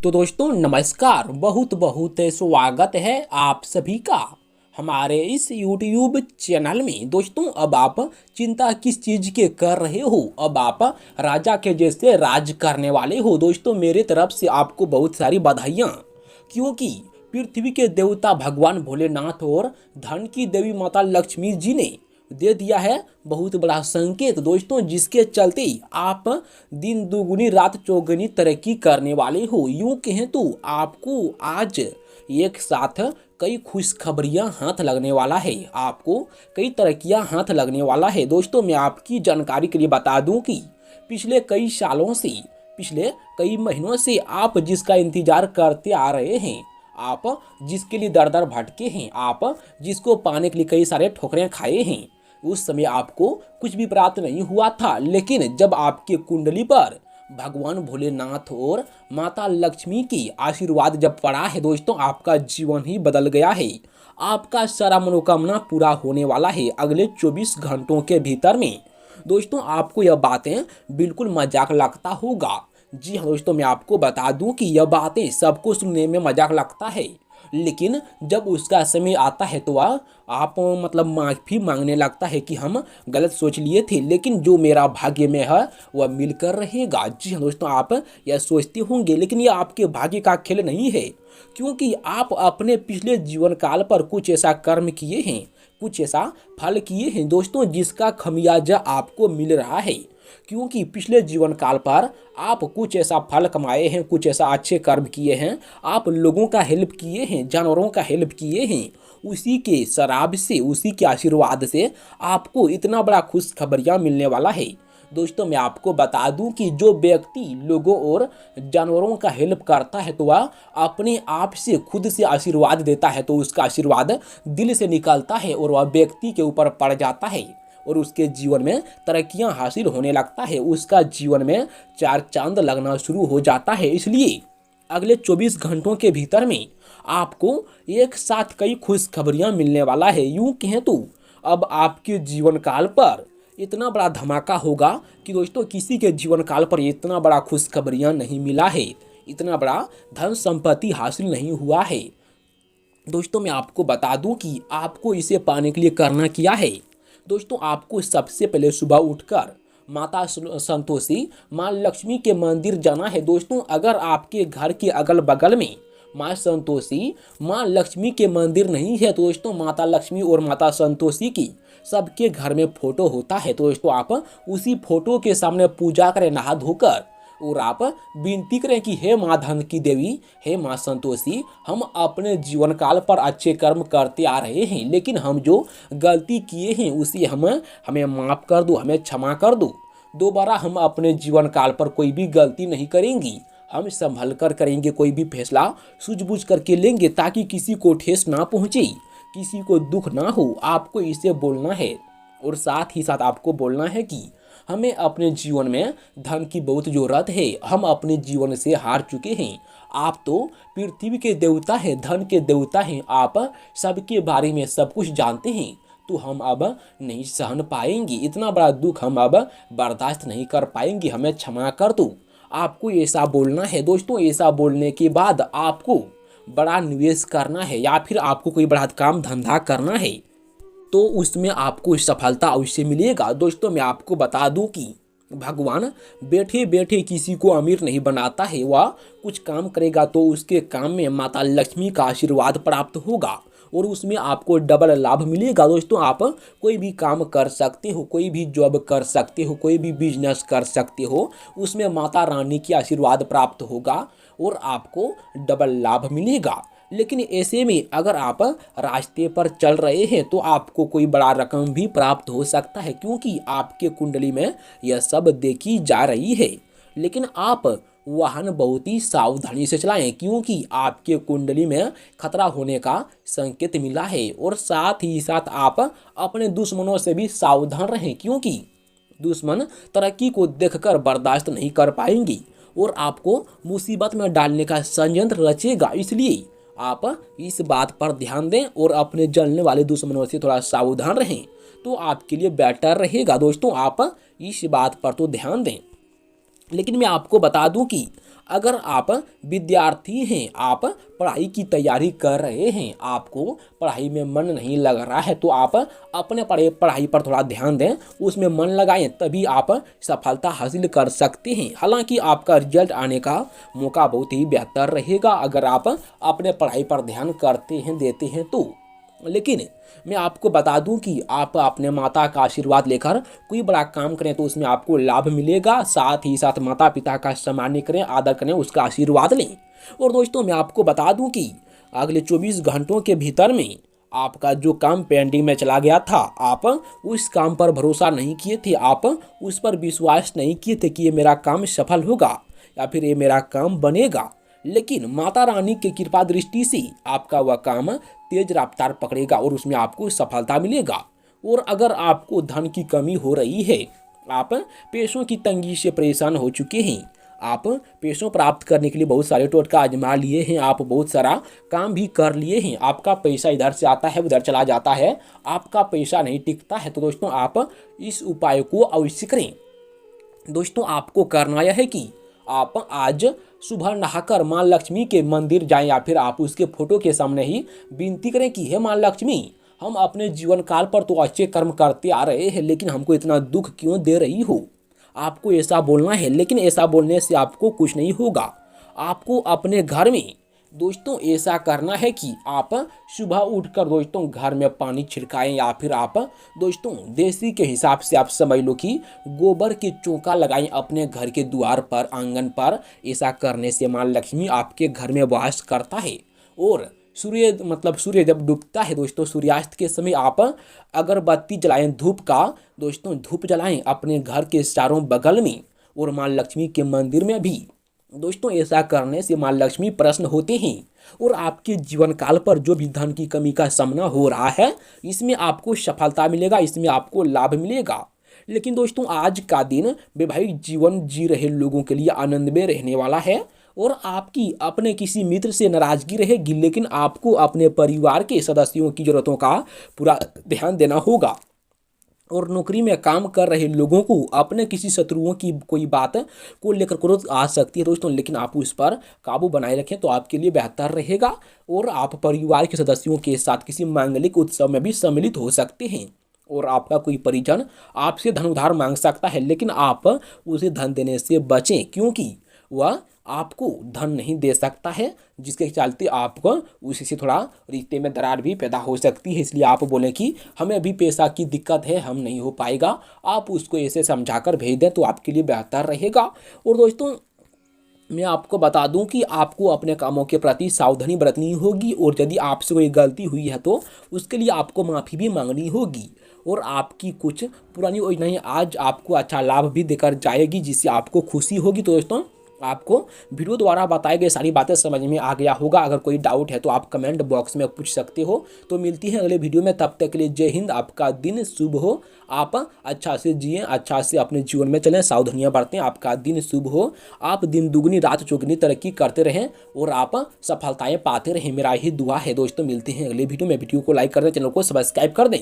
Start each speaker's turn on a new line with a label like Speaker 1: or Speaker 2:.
Speaker 1: तो दोस्तों नमस्कार, बहुत बहुत स्वागत है आप सभी का हमारे इस YouTube चैनल में। दोस्तों अब आप चिंता किस चीज़ के कर रहे हो? अब आप राजा के जैसे राज करने वाले हो। दोस्तों मेरे तरफ से आपको बहुत सारी बधाइयाँ, क्योंकि पृथ्वी के देवता भगवान भोलेनाथ और धन की देवी माता लक्ष्मी जी ने दे दिया है बहुत बड़ा संकेत दोस्तों, जिसके चलते आप दिन दुगुनी रात चौगुनी तरक्की करने वाले हो। यूं कहें तो आपको आज एक साथ कई खुशखबरियां हाथ लगने वाला है, आपको कई तरक्कियां हाथ लगने वाला है। दोस्तों मैं आपकी जानकारी के लिए बता दूं कि पिछले कई सालों से, पिछले कई महीनों से आप जिसका इंतजार करते आ रहे हैं, आप जिसके लिए दर दर भटके हैं, आप जिसको पाने के लिए कई सारे ठोकरें खाए हैं, उस समय आपको कुछ भी प्राप्त नहीं हुआ था। लेकिन जब आपके कुंडली पर भगवान भोलेनाथ और माता लक्ष्मी की आशीर्वाद जब पड़ा है दोस्तों, आपका जीवन ही बदल गया है। आपका सारा मनोकामना पूरा होने वाला है अगले 24 घंटों के भीतर में। दोस्तों आपको यह बातें बिल्कुल मजाक लगता होगा। जी हाँ दोस्तों, मैं आपको बता दूं कि यह बातें सबको सुनने में मजाक लगता है, लेकिन जब उसका समय आता है तो आप माफ़ी मांगने लगता है कि हम गलत सोच लिए थे, लेकिन जो मेरा भाग्य में है वह मिलकर रहेगा। जी हाँ दोस्तों, आप यह सोचते होंगे, लेकिन यह आपके भाग्य का खेल नहीं है, क्योंकि आप अपने पिछले जीवन काल पर कुछ ऐसा कर्म किए हैं, कुछ ऐसा फल किए हैं दोस्तों, जिसका खमियाजा आपको मिल रहा है। क्योंकि पिछले जीवन काल पर आप कुछ ऐसा फल कमाए हैं, कुछ ऐसा अच्छे कर्म किए हैं, आप लोगों का हेल्प किए हैं, जानवरों का हेल्प किए हैं, उसी के शराब से, उसी के आशीर्वाद से आपको इतना बड़ा खुशखबरियाँ मिलने वाला है। दोस्तों मैं आपको बता दूं कि जो व्यक्ति लोगों और जानवरों का हेल्प करता है तो वह अपने आप से खुद से आशीर्वाद देता है, तो उसका आशीर्वाद दिल से निकलता है और वह व्यक्ति के ऊपर पड़ जाता है और उसके जीवन में तरक्कियां हासिल होने लगता है, उसका जीवन में चार चांद लगना शुरू हो जाता है। इसलिए अगले 24 घंटों के भीतर में आपको एक साथ कई खुशखबरियां मिलने वाला है। यूं कहें तो अब आपके जीवन काल पर इतना बड़ा धमाका होगा कि दोस्तों किसी के जीवन काल पर इतना बड़ा खुशखबरियां नहीं मिला है, इतना बड़ा धन संपत्ति हासिल नहीं हुआ है। दोस्तों मैं आपको बता दूं कि आपको इसे पाने के लिए करना क्या है। दोस्तों आपको सबसे पहले सुबह उठकर माता संतोषी माँ लक्ष्मी के मंदिर जाना है। दोस्तों अगर आपके घर के अगल बगल में माँ संतोषी माँ लक्ष्मी के मंदिर नहीं है तो दोस्तों माता लक्ष्मी और माता संतोषी की सबके घर में फोटो होता है, तो दोस्तों आप उसी फोटो के सामने पूजा करें नहा धोकर, और आप विनती करें कि हे माँ धन की देवी, हे माँ संतोषी, हम अपने जीवन काल पर अच्छे कर्म करते आ रहे हैं, लेकिन हम जो गलती किए हैं उसे हमें माफ़ कर दो, हमें क्षमा कर दो। दोबारा हम अपने जीवन काल पर कोई भी गलती नहीं करेंगी, हम संभल कर करेंगे, कोई भी फैसला सूझबूझ करके लेंगे ताकि किसी को ठेस ना पहुँचे, किसी को दुख ना हो। आपको इसे बोलना है और साथ ही साथ आपको बोलना है कि हमें अपने जीवन में धन की बहुत ज़रूरत है, हम अपने जीवन से हार चुके हैं। आप तो पृथ्वी के देवता हैं, धन के देवता हैं, आप सबके बारे में सब कुछ जानते हैं, तो हम अब नहीं सहन पाएंगे, इतना बड़ा दुख हम अब बर्दाश्त नहीं कर पाएंगे, हमें क्षमा कर दो। आपको ऐसा बोलना है दोस्तों। ऐसा बोलने के बाद आपको बड़ा निवेश करना है या फिर आपको कोई बड़ा काम धंधा करना है तो उसमें आपको सफलता अवश्य मिलेगा। दोस्तों मैं आपको बता दूं कि भगवान बैठे बैठे किसी को अमीर नहीं बनाता है, वह कुछ काम करेगा तो उसके काम में माता लक्ष्मी का आशीर्वाद प्राप्त होगा और उसमें आपको डबल लाभ मिलेगा। दोस्तों आप कोई भी काम कर सकते हो, कोई भी जॉब कर सकते हो, कोई भी बिजनेस कर सकते हो, उसमें माता रानी की आशीर्वाद प्राप्त होगा और आपको डबल लाभ मिलेगा। लेकिन ऐसे में अगर आप रास्ते पर चल रहे हैं तो आपको कोई बड़ा रकम भी प्राप्त हो सकता है, क्योंकि आपके कुंडली में यह सब देखी जा रही है। लेकिन आप वाहन बहुत ही सावधानी से चलाएं, क्योंकि आपके कुंडली में खतरा होने का संकेत मिला है, और साथ ही साथ आप अपने दुश्मनों से भी सावधान रहें, क्योंकि दुश्मन तरक्की को देखकर बर्दाश्त नहीं कर पाएंगे और आपको मुसीबत में डालने का षड्यंत्र रचेगा। इसलिए आप इस बात पर ध्यान दें और अपने जलने वाले दुश्मनों से थोड़ा सावधान रहें, तो आपके लिए बेटर रहेगा। दोस्तों आप इस बात पर तो ध्यान दें। लेकिन मैं आपको बता दूं कि अगर आप विद्यार्थी हैं, आप पढ़ाई की तैयारी कर रहे हैं, आपको पढ़ाई में मन नहीं लग रहा है, तो आप अपने पढ़ाई पर थोड़ा ध्यान दें, उसमें मन लगाएं, तभी आप सफलता हासिल कर सकते हैं। हालांकि आपका रिजल्ट आने का मौका बहुत ही बेहतर रहेगा अगर आप अपने पढ़ाई पर ध्यान करते हैं, देते हैं तो। लेकिन मैं आपको बता दूं कि आप अपने माता का आशीर्वाद लेकर कोई बड़ा काम करें तो उसमें आपको लाभ मिलेगा। साथ ही साथ माता पिता का सम्मान करें, आदर करें, उसका आशीर्वाद लें। और दोस्तों मैं आपको बता दूं कि अगले 24 घंटों के भीतर में आपका जो काम पेंडिंग में चला गया था, आप उस काम पर भरोसा नहीं किए थे, आप उस पर विश्वास नहीं किए थे कि ये मेरा काम सफल होगा या फिर ये मेरा काम बनेगा, लेकिन माता रानी की कृपा दृष्टि से आपका वह काम तेज रफ्तार पकड़ेगा और उसमें आपको सफलता मिलेगा। और अगर आपको धन की कमी हो रही है, आप पैसों की तंगी से परेशान हो चुके हैं, आप पैसों प्राप्त करने के लिए बहुत सारे टोटका आजमा लिए हैं, आप बहुत सारा काम भी कर लिए हैं, आपका पैसा इधर से आता है उधर चला जाता है, आपका पैसा नहीं टिकता है, तो दोस्तों आप इस उपाय को अवश्य करें। दोस्तों आपको करना यह है कि आप आज सुबह नहाकर माँ लक्ष्मी के मंदिर जाएं या फिर आप उसके फोटो के सामने ही विनती करें कि हे माँ लक्ष्मी, हम अपने जीवन काल पर तो अच्छे कर्म करते आ रहे हैं, लेकिन हमको इतना दुख क्यों दे रही हो। आपको ऐसा बोलना है, लेकिन ऐसा बोलने से आपको कुछ नहीं होगा। आपको अपने घर में दोस्तों ऐसा करना है कि आप सुबह उठकर दोस्तों घर में पानी छिड़काएं या फिर आप दोस्तों देसी के हिसाब से आप समझ लो कि गोबर के चौका लगाएं अपने घर के द्वार पर, आंगन पर। ऐसा करने से माँ लक्ष्मी आपके घर में वास करता है। और सूर्य जब डूबता है दोस्तों, सूर्यास्त के समय आप अगरबत्ती जलाएं, धूप का दोस्तों धूप जलाएं अपने घर के चारों बगल में और माँ लक्ष्मी के मंदिर में भी। दोस्तों ऐसा करने से माँ लक्ष्मी प्रसन्न होते हैं और आपके जीवन काल पर जो भी धन की कमी का सामना हो रहा है, इसमें आपको सफलता मिलेगा, इसमें आपको लाभ मिलेगा। लेकिन दोस्तों आज का दिन वैवाहिक जीवन जी रहे लोगों के लिए आनंद में रहने वाला है और आपकी अपने किसी मित्र से नाराजगी रहेगी, लेकिन आपको अपने परिवार के सदस्यों की जरूरतों का पूरा ध्यान देना होगा। और नौकरी में काम कर रहे लोगों को अपने किसी शत्रुओं की कोई बात को लेकर क्रोध आ सकती है दोस्तों, लेकिन आप उस पर काबू बनाए रखें तो आपके लिए बेहतर रहेगा। और आप परिवार के सदस्यों के साथ किसी मांगलिक उत्सव में भी सम्मिलित हो सकते हैं और आपका कोई परिजन आपसे धन उधार मांग सकता है, लेकिन आप उसे धन देने से बचें, क्योंकि वह आपको धन नहीं दे सकता है, जिसके चलते आपको उसी से थोड़ा रिश्ते में दरार भी पैदा हो सकती है। इसलिए आप बोलें कि हमें अभी पैसा की दिक्कत है, हम नहीं हो पाएगा, आप उसको ऐसे समझाकर भेज दें तो आपके लिए बेहतर रहेगा। और दोस्तों मैं आपको बता दूं कि आपको अपने कामों के प्रति सावधानी बरतनी होगी और यदि आपसे कोई गलती हुई है तो उसके लिए आपको माफ़ी भी मांगनी होगी। और आपकी कुछ पुरानी योजनाएं आज आपको अच्छा लाभ भी देकर जाएगी, जिससे आपको खुशी होगी। तो दोस्तों आपको वीडियो द्वारा बताई गई सारी बातें समझ में आ गया होगा। अगर कोई डाउट है तो आप कमेंट बॉक्स में पूछ सकते हो। तो मिलती है अगले वीडियो में, तब तक के लिए जय हिंद। आपका दिन शुभ हो, आप अच्छा से जिएं, अच्छा से अपने जीवन में चलें, सावधानियां बरतें। आपका दिन शुभ हो, आप दिन दुगनी रात चौगुनी तरक्की करते रहें और आप सफलताएं पाते रहें, मेरा यही दुआ है। दोस्तों मिलते हैं अगले वीडियो में। वीडियो को लाइक कर दें, चैनल को सब्सक्राइब कर दें।